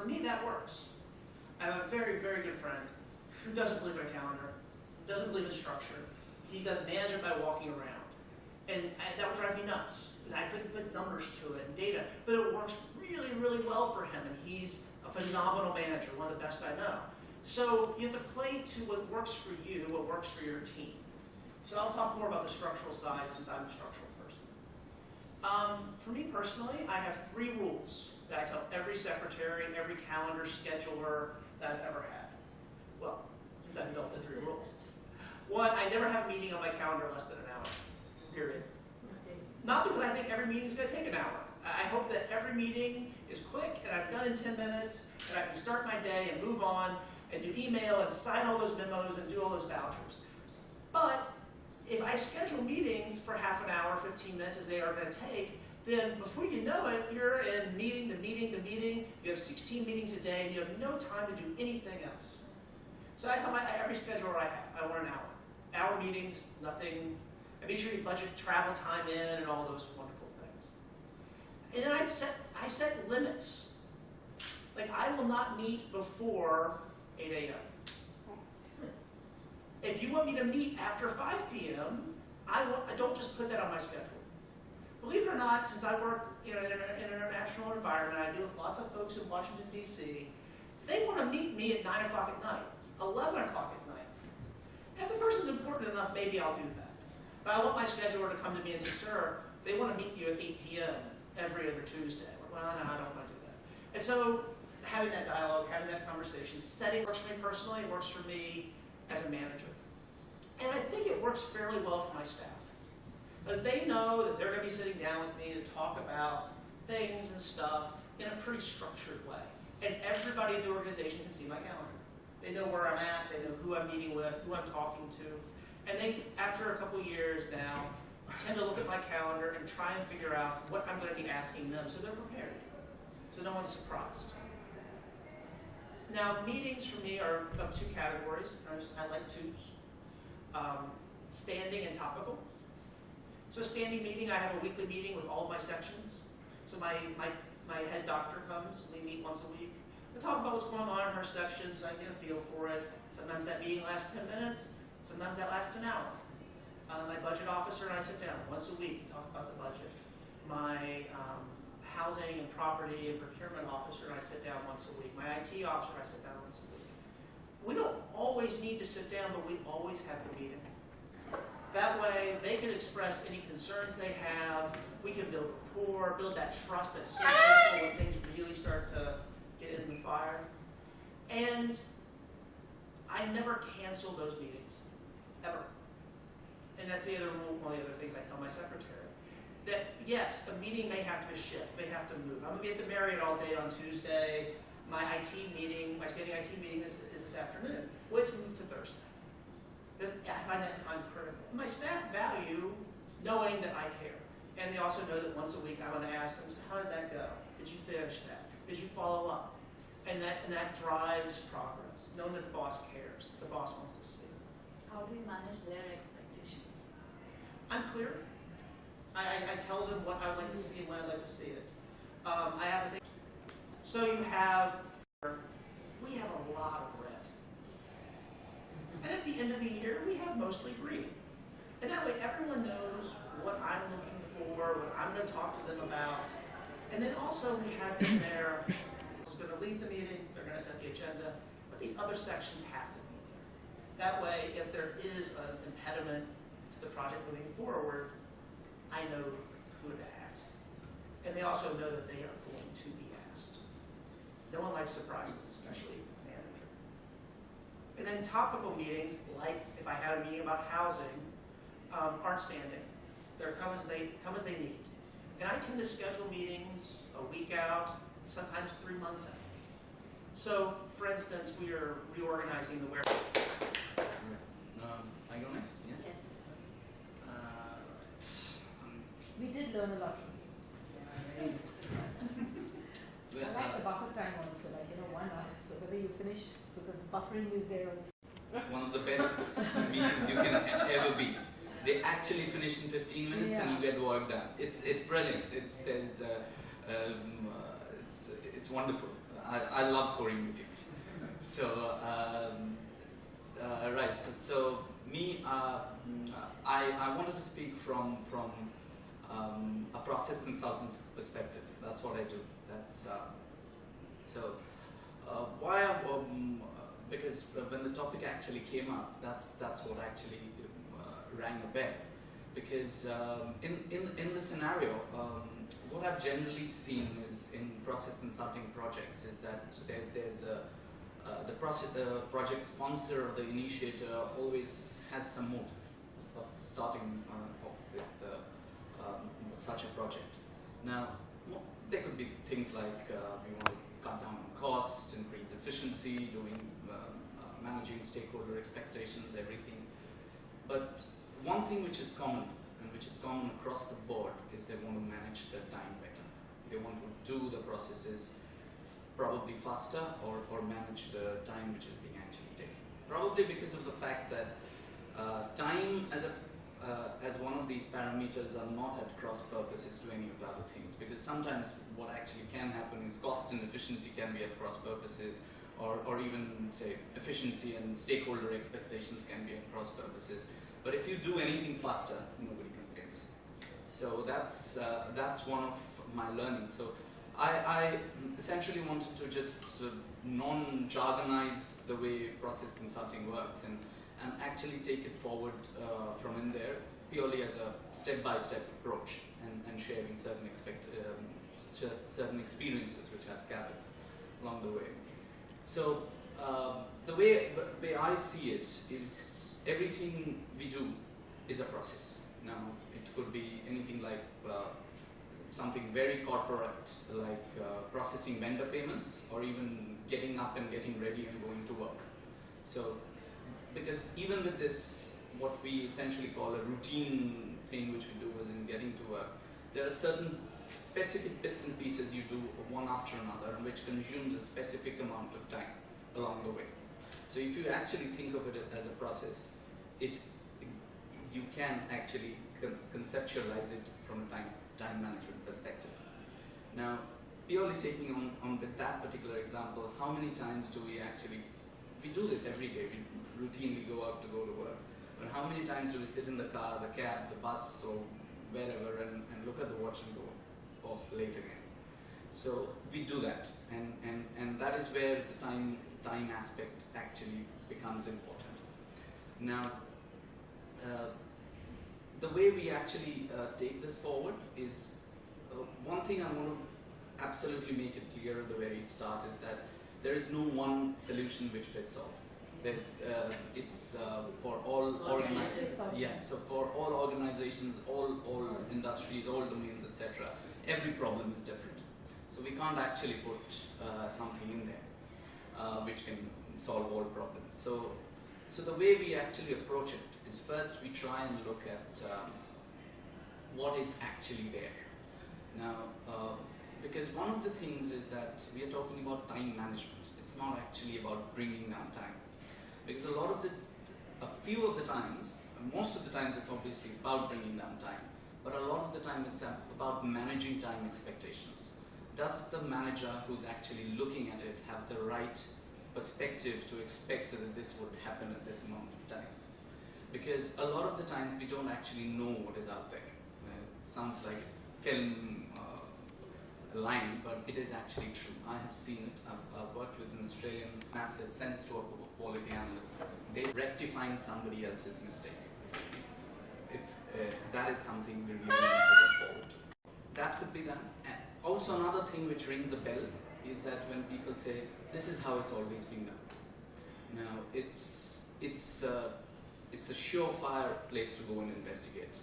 for me, that works. I have a very, very good friend who doesn't believe in a calendar, doesn't believe in structure. He does management by walking around. And that would drive me nuts, because I couldn't put numbers to it and data. But it works really, really well for him, and he's a phenomenal manager, one of the best I know. So you have to play to what works for you, what works for your team. So I'll talk more about the structural side since I'm a structural person. For me personally, I have 3 rules that I tell every secretary, every calendar scheduler that I've ever had. Well, since I developed the 3 rules. 1, I never have a meeting on my calendar less than an hour, period. Not because I think every meeting is going to take an hour. I hope that every meeting is quick and I'm done in 10 minutes and I can start my day and move on and do email and sign all those memos and do all those vouchers. But if I schedule meetings for half an hour, 15 minutes as they are going to take, then before you know it, you're in meeting to meeting to meeting. You have 16 meetings a day and you have no time to do anything else. So I tell every scheduler I have, I want an hour. Hour meetings, nothing. I make sure you budget travel time in and all those wonderful things. And then I set limits. Like I will not meet before 8 a.m. If you want me to meet after 5 p.m., I don't just put that on my schedule. Believe it or not, since I work in an international environment, I deal with lots of folks in Washington, D.C., they want to meet me at 9 o'clock at night, 11 o'clock at night. If the person's important enough, maybe I'll do that. But I want my scheduler to come to me and say, sir, they want to meet you at 8 p.m. every other Tuesday. Well, no, I don't want to do that. And so having that dialogue, having that conversation, setting works for me personally, it works for me as a manager. And I think it works fairly well for my staff. Because they know that they're going to be sitting down with me to talk about things and stuff in a pretty structured way. And everybody in the organization can see my calendar. They know where I'm at, they know who I'm meeting with, who I'm talking to. And they, after a couple years now, tend to look at my calendar and try and figure out what I'm going to be asking them so they're prepared. So no one's surprised. Now, meetings for me are of 2 categories. I like 2s. Standing and topical. So a standing meeting, I have a weekly meeting with all of my sections. So my head doctor comes, we meet once a week. We talk about what's going on in her section so I get a feel for it. Sometimes that meeting lasts 10 minutes, sometimes that lasts an hour. My budget officer and I sit down once a week to talk about the budget. My housing and property and procurement officer and I sit down once a week. My IT officer and I sit down once a week. We don't always need to sit down, but we always have the meeting. That way, they can express any concerns they have. We can build rapport, build that trust that's so critical when things really start to get in the fire. And I never cancel those meetings, ever. And that's the other rule, one of the other things I tell my secretary. That yes, a meeting may have to shift, may have to move. I'm going to be at the Marriott all day on Tuesday. My IT meeting, my standing IT meeting is this afternoon. Well, it's moved to Thursday. Because I find that time critical. And my staff value knowing that I care. And they also know that once a week I'm going to ask them, so how did that go? Did you finish that? Did you follow up? And that drives progress, knowing that the boss cares, the boss wants to see. How do you manage their expectations? I'm clear. I tell them what I would like to see and when I'd like to see it. I have a thing. So we have a lot of red. And at the end of the year, we have mostly green. And that way everyone knows what I'm looking for, what I'm going to talk to them about. And then also we have in there who's going to lead the meeting, they're going to set the agenda, but these other sections have to be there. That way, if there is an impediment to the project moving forward, I know who to ask. And they also know that they are going to be asked. No one likes surprises, especially a manager. And then topical meetings, like if I had a meeting about housing, aren't standing. They're come as they need. And I tend to schedule meetings a week out, sometimes 3 months out. So, for instance, we are reorganizing the warehouse. I go next? Yeah? Yes. We did learn a lot from you. Well, I like the buffer time also, 1 hour, so whether you finish, so that the buffering is there. one of the best meetings you can ever be. They actually finish in 15 minutes and you get work done. It's brilliant. It's wonderful. I love Cory meetings. So, right, so me, I wanted to speak from a process consultant's perspective. That's what I do. That's why because when the topic actually came up, that's what actually rang a bell. Because in the scenario, what I've generally seen is in process consulting projects is that there's the project sponsor or the initiator always has some motive of starting off with such a project. Now, there could be things like we want to cut down on cost, increase efficiency, managing stakeholder expectations, everything. But one thing which is common, and which is common across the board, is they want to manage their time better. They want to do the processes probably faster or manage the time which is being actually taken. Probably because of the fact that time as one of these parameters are not at cross purposes to any of the other things. Because sometimes what actually can happen is cost and efficiency can be at cross purposes, or even say efficiency and stakeholder expectations can be at cross purposes. But if you do anything faster, nobody complains. So that's one of my learnings. So I essentially wanted to just sort of non-jargonize the way process consulting works and actually take it forward from in there purely as a step-by-step approach and sharing certain experiences which I've gathered along the way. So the way I see it is everything we do is a process. Now it could be anything like something very corporate like processing vendor payments, or even getting up and getting ready and going to work. So because even with this, what we essentially call a routine thing which we do is in getting to work, there are certain specific bits and pieces you do one after another, which consumes a specific amount of time along the way. So if you actually think of it as a process, you can actually conceptualize it from a time management perspective. Now, purely taking on with that particular example, how many times do we do this every day, we routinely go out to go to work, but how many times do we sit in the car, the cab, the bus, or wherever and look at the watch and go, oh, late again. So we do that, and that is where the time aspect actually becomes important. Now, the way we actually take this forward is, one thing I want to absolutely make it clear at the very start is that there is no one solution which fits all. That it's for all organizations. Yeah, so for all organizations, all industries, all domains, etc. Every problem is different. So we can't actually put something in there which can solve all problems. So the way we actually approach it is, first we try and look at what is actually there. Now, because one of the things is that we are talking about time management. It's not actually about bringing down time. Because a few of the times, most of the times it's obviously about bringing down time, but a lot of the time it's about managing time expectations. Does the manager who's actually looking at it have the right perspective to expect that this would happen at this amount of time? Because a lot of the times we don't actually know what is out there. It sounds like a film line, but it is actually true. I have seen it. I've worked with an Australian maps that sends to a quality analyst. They're rectifying somebody else's mistake. If that is something we really need to look forward to. That could be done. And also another thing which rings a bell is that when people say, this is how it's always been done. Now, it's a surefire place to go and investigate.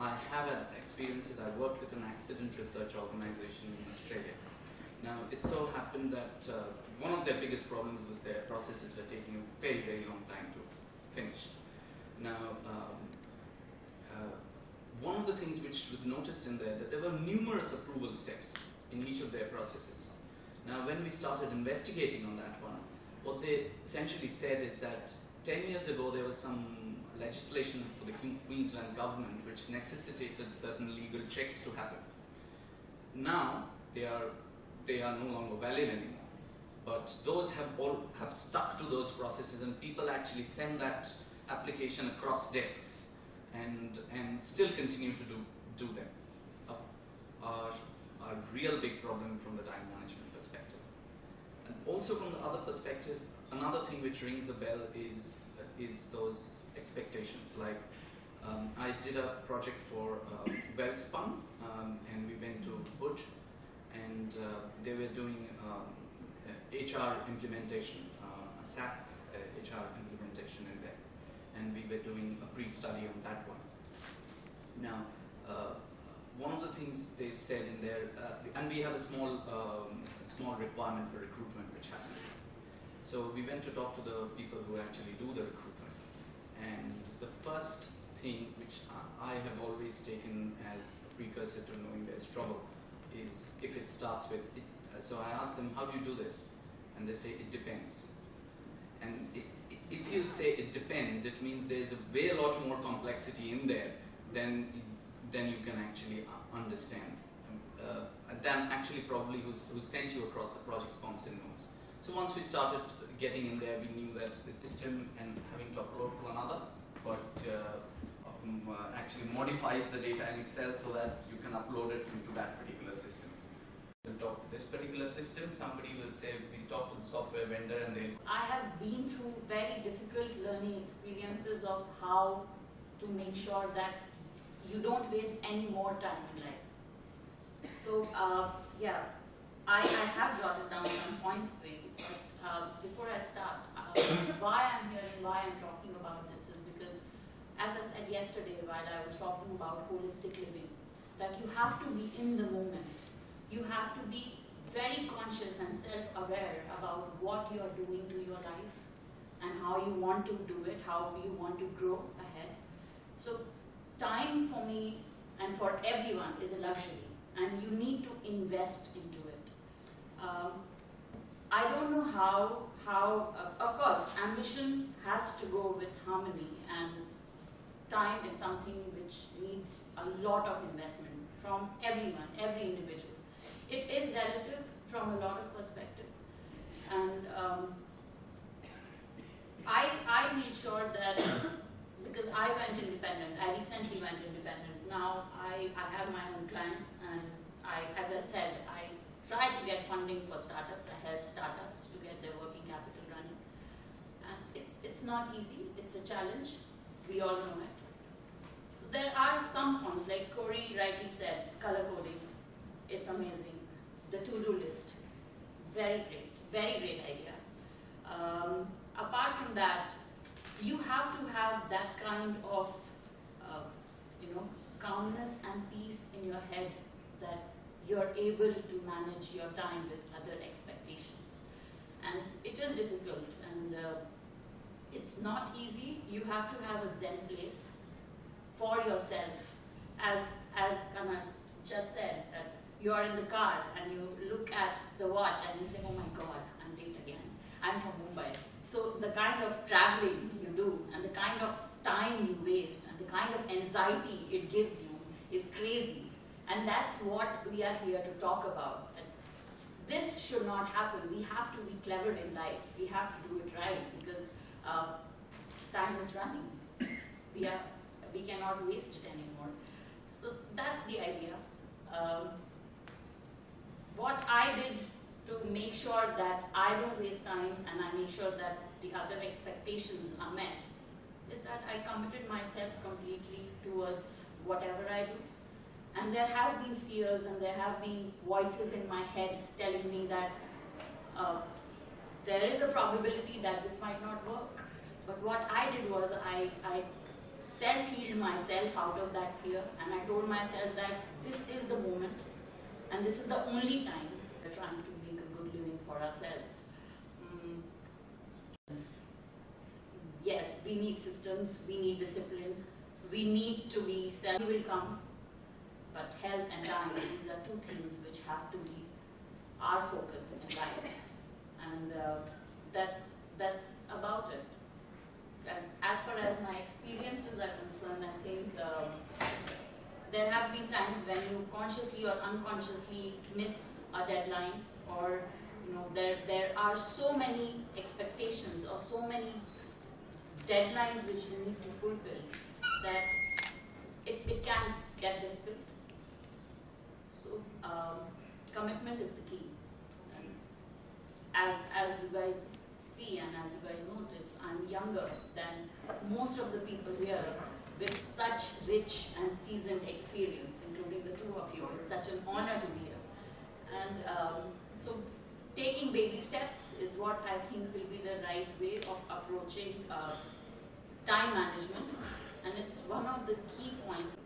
I have had experiences. I worked with an accident research organization in Australia. Now, it so happened that one of their biggest problems was their processes were taking a very, very long time to finish. Now, one of the things which was noticed in there, that there were numerous approval steps in each of their processes. Now, when we started investigating on that one, what they essentially said is that 10 years ago there was some legislation for the Queensland government which necessitated certain legal checks to happen. Now, they are they are no longer valid anymore. But those have stuck to those processes, and people actually send that application across desks and still continue to do them. A real big problem from the time management perspective. And also from the other perspective, another thing which rings a bell is those expectations. Like I did a project for Wellspun, and we went to Hood, and they were doing HR implementation, a SAP HR implementation in there, and we were doing a pre-study on that one. Now, one of the things they said in there, and we have a small requirement for recruitment which happens. So we went to talk to the people who actually do the recruitment, and the first thing which I have always taken as a precursor to knowing there's trouble is if it starts with it. So I asked them, how do you do this? And they say, it depends. And if you say it depends, it means there's a lot more complexity in there than you can actually understand. Than actually probably who sent you across the project sponsor knows. So once we started getting in there, we knew that the system and having to upload to another, but actually modifies the data in Excel so that you can upload it into that particular system. Talk to this particular system, somebody will say, we talk to the software vendor, and they'll... I have been through very difficult learning experiences of how to make sure that you don't waste any more time in life. So, yeah, I have jotted down some points for you, but before I start, why I'm here and why I'm talking about this is because, as I said yesterday while I was talking about holistic living, that you have to be in the moment. You have to be very conscious and self-aware about what you're doing to your life and how you want to do it, how you want to grow ahead. So time for me and for everyone is a luxury, and you need to invest into it. I don't know how of course, ambition has to go with harmony, and time is something which needs a lot of investment from everyone, every individual. It is relative from a lot of perspective, and I made sure that because I went independent, I recently went independent. Now I have my own clients, and as I said, I try to get funding for startups. I help startups to get their working capital running, and it's not easy. It's a challenge. We all know it. So there are some points, like Cory rightly said, color coding. It's amazing. The to-do list, very great idea. Apart from that, you have to have that kind of, calmness and peace in your head that you're able to manage your time with other expectations. And it is difficult, and it's not easy. You have to have a Zen place for yourself, as Kanad just said, that you are in the car and you look at the watch and you say, oh my God, I'm late again. I'm from Mumbai. So the kind of traveling you do and the kind of time you waste and the kind of anxiety it gives you is crazy. And that's what we are here to talk about. And this should not happen. We have to be clever in life. We have to do it right, because time is running. We cannot waste it anymore. So that's the idea. What I did to make sure that I don't waste time and I make sure that the other expectations are met is that I committed myself completely towards whatever I do. And there have been fears and there have been voices in my head telling me that there is a probability that this might not work. But what I did was I self-healed myself out of that fear, and I told myself that this is the moment and this is the only time we're trying to make a good living for ourselves. Yes, we need systems, we need discipline, we need to be will come, but health and time, these are two things which have to be our focus in life, and that's about it. And as far as my experiences are concerned, I think there have been times when you consciously or unconsciously miss a deadline, or there are so many expectations or so many deadlines which you need to fulfill that it can get difficult. So commitment is the key. And as you guys see and as you guys notice, I'm younger than most of the people here with such rich and seasoned experience, including the two of you. It's such an honor to be here. And so taking baby steps is what I think will be the right way of approaching time management. And it's one of the key points